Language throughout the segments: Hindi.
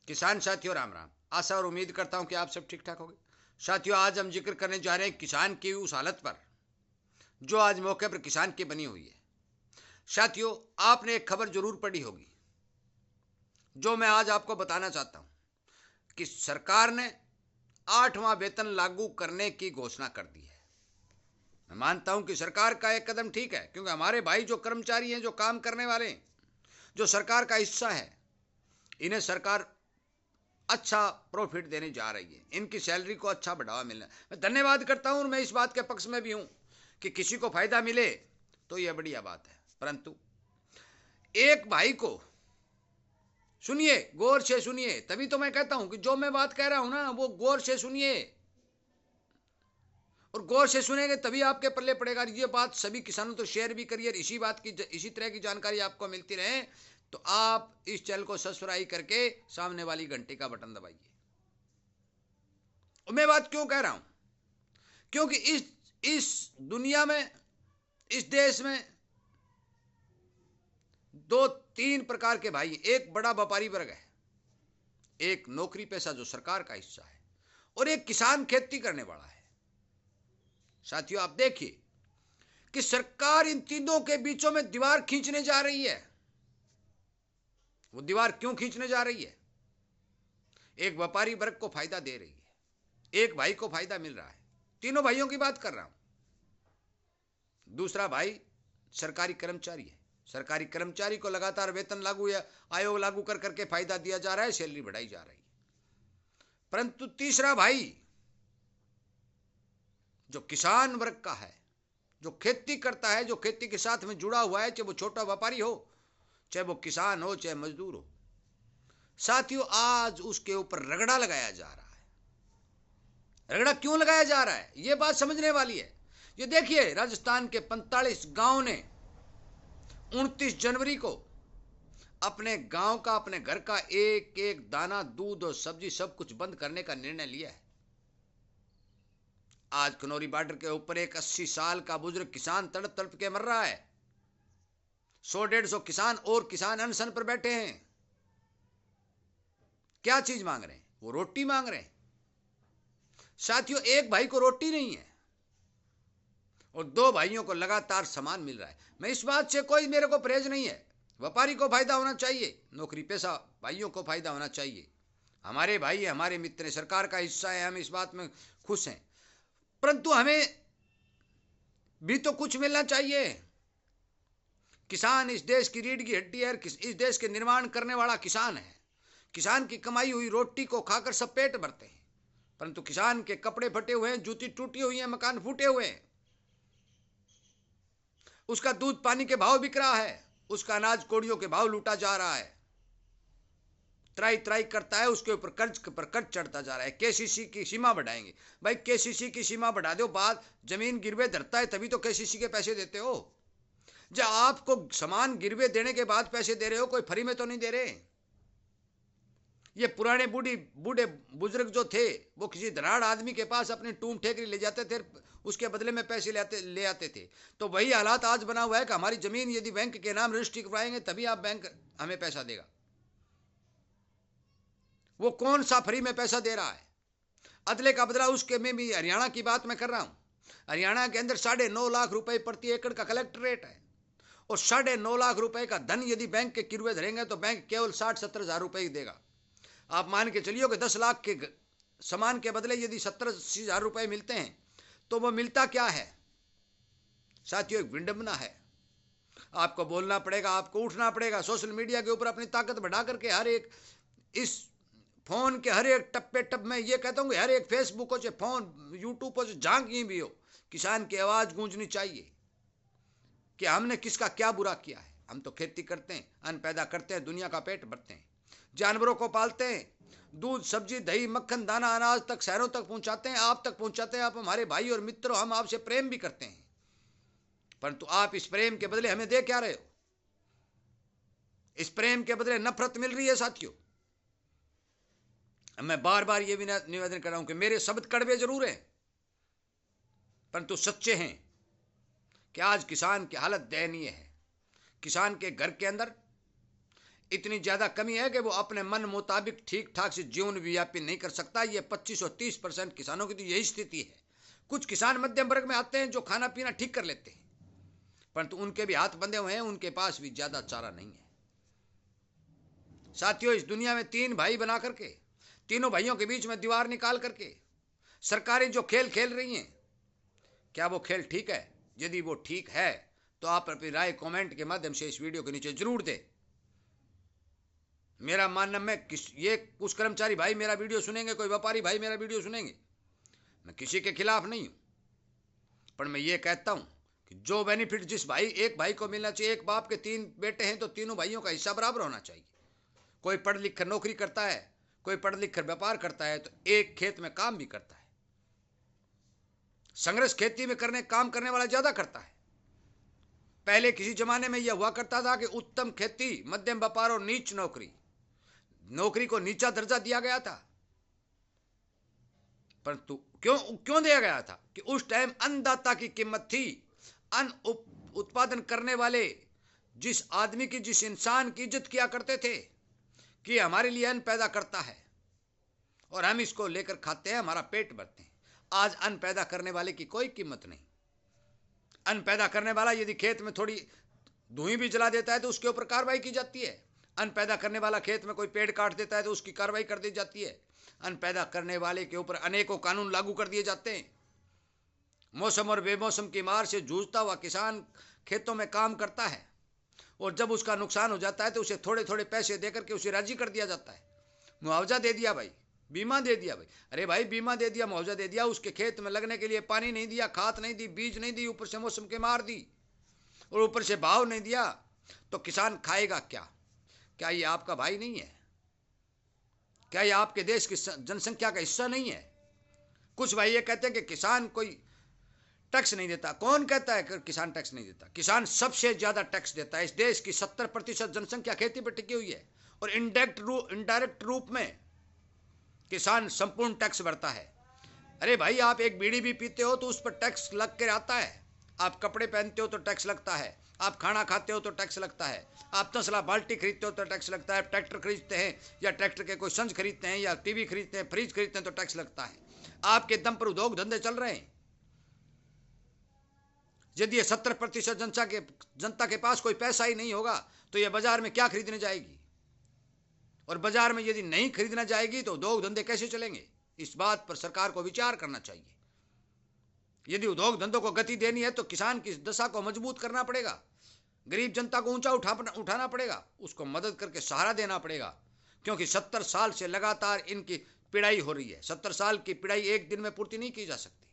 किसान साथियों राम राम। आशा और उम्मीद करता हूं कि आप सब ठीक ठाक होंगे। साथियों, आज हम जिक्र करने जा रहे हैं किसान की उस हालत पर जो आज मौके पर किसान की बनी हुई है। साथियों, आपने एक खबर जरूर पढ़ी होगी जो मैं आज आपको बताना चाहता हूं कि सरकार ने 8वां वेतन लागू करने की घोषणा कर दी है। मैं मानता हूं कि सरकार का एक कदम ठीक है, क्योंकि हमारे भाई जो कर्मचारी हैं, जो काम करने वाले हैं, जो सरकार का हिस्सा है, इन्हें सरकार अच्छा प्रॉफिट देने जा रही है। इनकी सैलरी को अच्छा बढ़ावा मिलना, मैं धन्यवाद करता हूं और मैं इस बात के पक्ष में भी हूं कि किसी को फायदा मिले तो यह बढ़िया बात है। परंतु एक भाई को सुनिए, गौर से सुनिए, तभी तो मैं कहता हूं कि जो मैं बात कह रहा हूं ना, वो गौर से सुनिए, और गौर से सुनेंगे तभी आपके पल्ले पड़ेगा। ये बात सभी किसानों तो शेयर भी करिए, इसी बात की, इसी तरह की जानकारी आपको मिलती रहे तो आप इस चैनल को सब्सक्राइब करके सामने वाली घंटी का बटन दबाइए। और मैं बात क्यों कह रहा हूं, क्योंकि इस दुनिया में, इस देश में दो तीन प्रकार के भाई। एक बड़ा व्यापारी वर्ग है, एक नौकरी पेशा जो सरकार का हिस्सा है, और एक किसान खेती करने वाला है। साथियों, आप देखिए कि सरकार इन तीनों के बीचों में दीवार खींचने जा रही है। वो दीवार क्यों खींचने जा रही है? एक व्यापारी वर्ग को फायदा दे रही है, एक भाई को फायदा मिल रहा है, तीनों भाइयों की बात कर रहा हूं। दूसरा भाई सरकारी कर्मचारी है, सरकारी कर्मचारी को लगातार वेतन लागू या आयोग लागू कर करके फायदा दिया जा रहा है, सैलरी बढ़ाई जा रही है। परंतु तीसरा भाई जो किसान वर्ग का है, जो खेती करता है, जो खेती के साथ में जुड़ा हुआ है, चाहे वो छोटा व्यापारी हो, चाहे वो किसान हो, चाहे मजदूर हो, साथियों आज उसके ऊपर रगड़ा लगाया जा रहा है। रगड़ा क्यों लगाया जा रहा है, यह बात समझने वाली है। ये देखिए, राजस्थान के 45 गांव ने 29 जनवरी को अपने गांव का, अपने घर का एक एक दाना दूध और सब्जी सब कुछ बंद करने का निर्णय लिया है। आज खनौरी बॉर्डर के ऊपर एक 80 साल का बुजुर्ग किसान तड़प तड़प के मर रहा है। 100-150 किसान और किसान अनशन पर बैठे हैं। क्या चीज मांग रहे हैं? वो रोटी मांग रहे हैं। साथियों, एक भाई को रोटी नहीं है और दो भाइयों को लगातार सामान मिल रहा है। मैं इस बात से कोई, मेरे को परहेज नहीं है। व्यापारी को फायदा होना चाहिए, नौकरी पेशा भाइयों को फायदा होना चाहिए। हमारे भाई है, हमारे मित्र हैं, सरकार का हिस्सा है, हम इस बात में खुश हैं। परंतु हमें भी तो कुछ मिलना चाहिए। किसान इस देश की रीढ़ की हड्डी है, इस देश के निर्माण करने वाला किसान है। किसान की कमाई हुई रोटी को खाकर सब पेट भरते हैं, परंतु किसान के कपड़े फटे हुए हैं, जूती टूटी हुई है, मकान फूटे हुए हैं। उसका दूध पानी के भाव बिक रहा है, उसका अनाज कोड़ियों के भाव लूटा जा रहा है, त्राई त्राई करता है, उसके ऊपर कर्ज पर कर्ज चढ़ता जा रहा है। केसीसी की सीमा बढ़ाएंगे। भाई केसीसी की सीमा बढ़ा दो, बाद जमीन गिरवे धरता है तभी तो केसीसी के पैसे देते हो। जब आपको सामान गिरवे देने के बाद पैसे दे रहे हो, कोई फ्री में तो नहीं दे रहे। ये पुराने बूढ़े बुजुर्ग जो थे, वो किसी धनाढ़ आदमी के पास अपनी टूम ठेकरी ले जाते थे, उसके बदले में पैसे ले आते थे। तो वही हालात आज बना हुआ है कि हमारी जमीन यदि बैंक के नाम रजिस्ट्री करवाएंगे तभी आप बैंक हमें पैसा देगा। वो कौन सा फ्री में पैसा दे रहा है? अदले का बदला उसके में भी। हरियाणा की बात मैं कर रहा हूं। हरियाणा के अंदर 9.5 लाख रुपए प्रति एकड़ का कलेक्टर रेट है, और 9.5 लाख रुपए का धन यदि बैंक के किरवे धरेंगे तो बैंक केवल 60-70 हजार रुपए देगा। आप मान के चलिए कि 10 लाख के सामान के बदले यदि 70-80 हजार रुपए मिलते हैं तो वो मिलता क्या है? साथियों, एक विडंबना है। आपको बोलना पड़ेगा, आपको उठना पड़ेगा, सोशल मीडिया के ऊपर अपनी ताकत बढ़ा करके हर एक, इस फोन के हर एक टप्पे टप में ये कहता हूँ कि हर एक फेसबुक हो, चाहे फोन यूट्यूब हो, चाहे जहां कहीं भी हो, किसान की आवाज गूंजनी चाहिए कि हमने किसका क्या बुरा किया है। हम तो खेती करते हैं, अन्न पैदा करते हैं, दुनिया का पेट भरते हैं, जानवरों को पालते हैं, दूध सब्जी दही मक्खन दाना अनाज तक शहरों तक पहुंचाते हैं, आप तक पहुंचाते हैं। आप हमारे भाई और मित्र हो, हम आपसे प्रेम भी करते हैं, परंतु आप इस प्रेम के बदले हमें दे क्या रहे हो? इस प्रेम के बदले नफरत मिल रही है। साथियों, मैं बार बार ये भी निवेदन कर रहा हूं कि मेरे शब्द कड़वे जरूर हैं, परंतु सच्चे हैं कि आज किसान की हालत दयनीय है। किसान के घर के अंदर इतनी ज्यादा कमी है कि वो अपने मन मुताबिक ठीक ठाक से जीवन व्यापन नहीं कर सकता। ये 25 और 30% किसानों की तो यही स्थिति है। कुछ किसान मध्यम वर्ग में आते हैं जो खाना पीना ठीक कर लेते हैं, परंतु उनके भी हाथ बंधे हुए हैं, उनके पास भी ज्यादा चारा नहीं है। साथियों, इस दुनिया में 3 भाई बना करके, तीनों भाइयों के बीच में दीवार निकाल करके सरकारें जो खेल खेल रही हैं, क्या वो खेल ठीक है? यदि वो ठीक है तो आप अपनी राय कमेंट के माध्यम से इस वीडियो के नीचे जरूर दें। मेरा मानना में ये कुछ कर्मचारी भाई मेरा वीडियो सुनेंगे, कोई व्यापारी भाई मेरा वीडियो सुनेंगे, मैं किसी के खिलाफ नहीं हूं, पर मैं ये कहता हूं कि जो बेनिफिट जिस भाई एक भाई को मिलना चाहिए, एक बाप के 3 बेटे हैं तो तीनों भाइयों का हिस्सा बराबर होना चाहिए। कोई पढ़ लिख कर नौकरी करता है, कोई पढ़ लिख कर व्यापार करता है, तो एक खेत में काम भी करता है। संघर्ष खेती में काम करने वाला ज्यादा करता है। पहले किसी जमाने में यह हुआ करता था कि उत्तम खेती, मध्यम व्यापार और नीच नौकरी, नौकरी को नीचा दर्जा दिया गया था। परंतु क्यों दिया गया था? कि उस टाइम अन्नदाता की कीमत थी। अन्न उत्पादन करने वाले जिस आदमी की, जिस इंसान की इज्जत किया करते थे कि हमारे लिए अन्न पैदा करता है और हम इसको लेकर खाते हैं, हमारा पेट भरते हैं। आज अन्न पैदा करने वाले की कोई कीमत नहीं। अन्न पैदा करने वाला यदि खेत में थोड़ी धुएं भी जला देता है तो उसके ऊपर कार्रवाई की जाती है। अन्न पैदा करने वाला खेत में कोई पेड़ काट देता है तो उसकी कार्रवाई कर दी जाती है। अन्न पैदा करने वाले के ऊपर अनेकों कानून लागू कर दिए जाते हैं। मौसम और बेमौसम की मार से जूझता हुआ किसान खेतों में काम करता है और जब उसका नुकसान हो जाता है तो उसे थोड़े थोड़े पैसे देकर के उसे राजी कर दिया जाता है। मुआवजा दे दिया भाई, बीमा दे दिया भाई। अरे भाई, बीमा दे दिया, मुआवजा दे दिया, उसके खेत में लगने के लिए पानी नहीं दिया, खाद नहीं दी, बीज नहीं दी, ऊपर से मौसम की मार दी और ऊपर से भाव नहीं दिया, तो किसान खाएगा क्या? क्या ये आपका भाई नहीं है? क्या ये आपके देश की जनसंख्या का हिस्सा नहीं है? कुछ भाई ये कहते हैं कि किसान कोई टैक्स नहीं देता। कौन कहता है कि किसान टैक्स नहीं देता? किसान सबसे ज्यादा टैक्स देता है। इस देश की 70% जनसंख्या खेती पर टिकी हुई है और इनडायरेक्ट रूप में किसान संपूर्ण टैक्स भरता है। अरे भाई, आप एक बीड़ी भी पीते हो तो उस पर टैक्स लग कर आता है। आप कपड़े पहनते हो तो टैक्स लगता है। आप खाना खाते हो तो टैक्स लगता है। आप तसला बाल्टी खरीदते हो तो टैक्स लगता है। ट्रैक्टर खरीदते हैं या ट्रैक्टर के कोई संच खरीदते हैं या टीवी खरीदते हैं, फ्रिज खरीदते हैं तो टैक्स लगता है। आपके दम पर उद्योग धंधे चल रहे हैं। यदि ये 70% जनता के पास कोई पैसा ही नहीं होगा तो ये बाजार में क्या खरीदने जाएगी? और बाजार में यदि नहीं खरीदना जाएगी तो उद्योग धंधे कैसे चलेंगे? इस बात पर सरकार को विचार करना चाहिए। यदि उद्योग धंधों को गति देनी है तो किसान की दशा को मजबूत करना पड़ेगा, गरीब जनता को ऊंचा उठाना पड़ेगा, उसको मदद करके सहारा देना पड़ेगा। क्योंकि 70 साल से लगातार इनकी पिड़ाई हो रही है। 70 साल की पिड़ाई एक दिन में पूर्ति नहीं की जा सकती।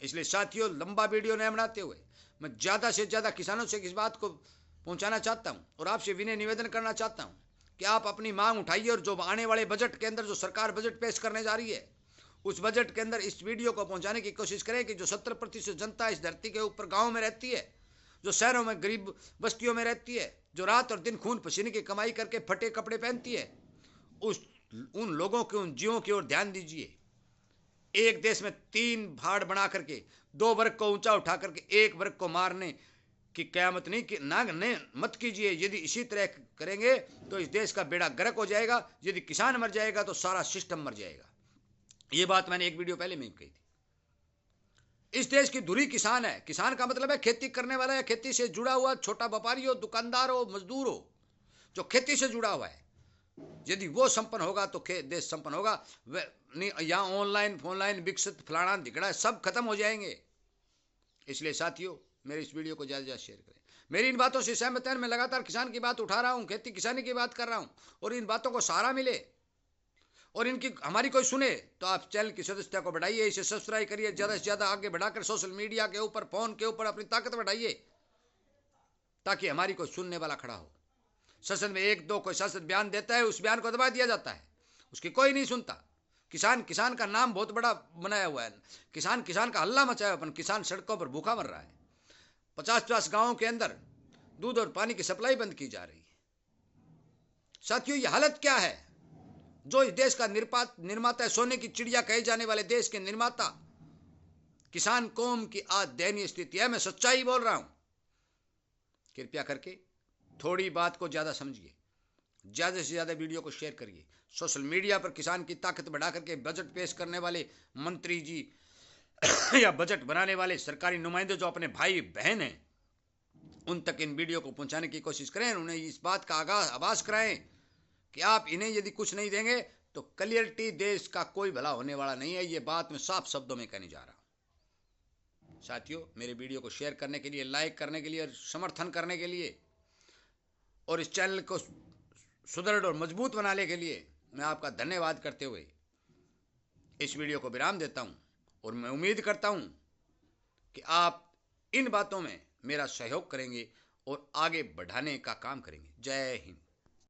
इसलिए साथियों, लंबा वीडियो न बनाते हुए मैं ज्यादा से ज्यादा किसानों से इस बात को पहुंचाना चाहता हूं और आपसे विनय निवेदन करना चाहता हूं कि आप अपनी मांग उठाइए और जो आने वाले बजट के अंदर जो सरकार बजट पेश करने जा रही है उस बजट के अंदर इस वीडियो को पहुंचाने की कोशिश करें कि जो 70% जनता इस धरती के ऊपर गांव में रहती है, जो शहरों में गरीब बस्तियों में रहती है, जो रात और दिन खून पसीने की कमाई करके फटे कपड़े पहनती है, उन लोगों के, उन जीवों की ओर ध्यान दीजिए। एक देश में 3 भाड़ बना करके 2 वर्ग को ऊंचा उठा करके 1 वर्ग को मारने की कयामत नहीं मत कीजिए। यदि इसी तरह करेंगे तो इस देश का बेड़ा गर्क हो जाएगा। यदि किसान मर जाएगा तो सारा सिस्टम मर जाएगा। ये बात मैंने एक वीडियो पहले में कही थी। इस देश की धुरी किसान है। किसान का मतलब है खेती करने वाला या खेती से जुड़ा हुआ छोटा व्यापारी हो, दुकानदार हो, मजदूर हो, जो खेती से जुड़ा हुआ है। यदि वो संपन्न होगा तो देश संपन्न होगा। यहाँ ऑनलाइन विकसित फलाना दिखड़ा सब खत्म हो जाएंगे। इसलिए साथियों, मेरे इस वीडियो को ज्यादा शेयर करें। मेरी इन बातों से सहमत हैं। मैं लगातार किसान की बात उठा रहा हूँ, खेती किसानी की बात कर रहा हूँ और इन बातों को सहारा मिले और इनकी हमारी कोई सुने तो आप चैनल की सदस्यता को बढ़ाइए, इसे सब्सक्राइब करिए, ज्यादा से ज्यादा आगे बढ़ाकर सोशल मीडिया के ऊपर, फोन के ऊपर अपनी ताकत बढ़ाइए ताकि हमारी कोई सुनने वाला खड़ा हो। संसद में 1-2 कोई सांसद बयान देता है, उस बयान को दबा दिया जाता है, उसकी कोई नहीं सुनता। किसान का नाम बहुत बड़ा बनाया हुआ है। किसान का हल्ला मचाया अपन। किसान सड़कों पर भूखा मर रहा है। 50-50 गांवों के अंदर दूध और पानी की सप्लाई बंद की जा रही है। साथियों, ये हालत क्या है? जो इस देश का निर्माता है, सोने की चिड़िया कहे जाने वाले देश के निर्माता किसान कौम की आज दयनीय स्थिति है। मैं सच्चाई बोल रहा हूं। कृपया करके थोड़ी बात को ज़्यादा समझिए, ज़्यादा से ज़्यादा वीडियो को शेयर करिए। सोशल मीडिया पर किसान की ताकत बढ़ा करके बजट पेश करने वाले मंत्री जी या बजट बनाने वाले सरकारी नुमाइंदे जो अपने भाई बहन हैं, उन तक इन वीडियो को पहुंचाने की कोशिश करें। उन्हें इस बात का आभास कराएं कि आप इन्हें यदि कुछ नहीं देंगे तो क्लियरिटी देश का कोई भला होने वाला नहीं है। ये बात मैं साफ शब्दों में कहने जा रहा हूं। साथियों, मेरे वीडियो को शेयर करने के लिए, लाइक करने के लिए और समर्थन करने के लिए और इस चैनल को सुदृढ़ और मजबूत बनाने के लिए मैं आपका धन्यवाद करते हुए इस वीडियो को विराम देता हूं। और मैं उम्मीद करता हूं कि आप इन बातों में मेरा सहयोग करेंगे और आगे बढ़ाने का काम करेंगे। जय हिंद।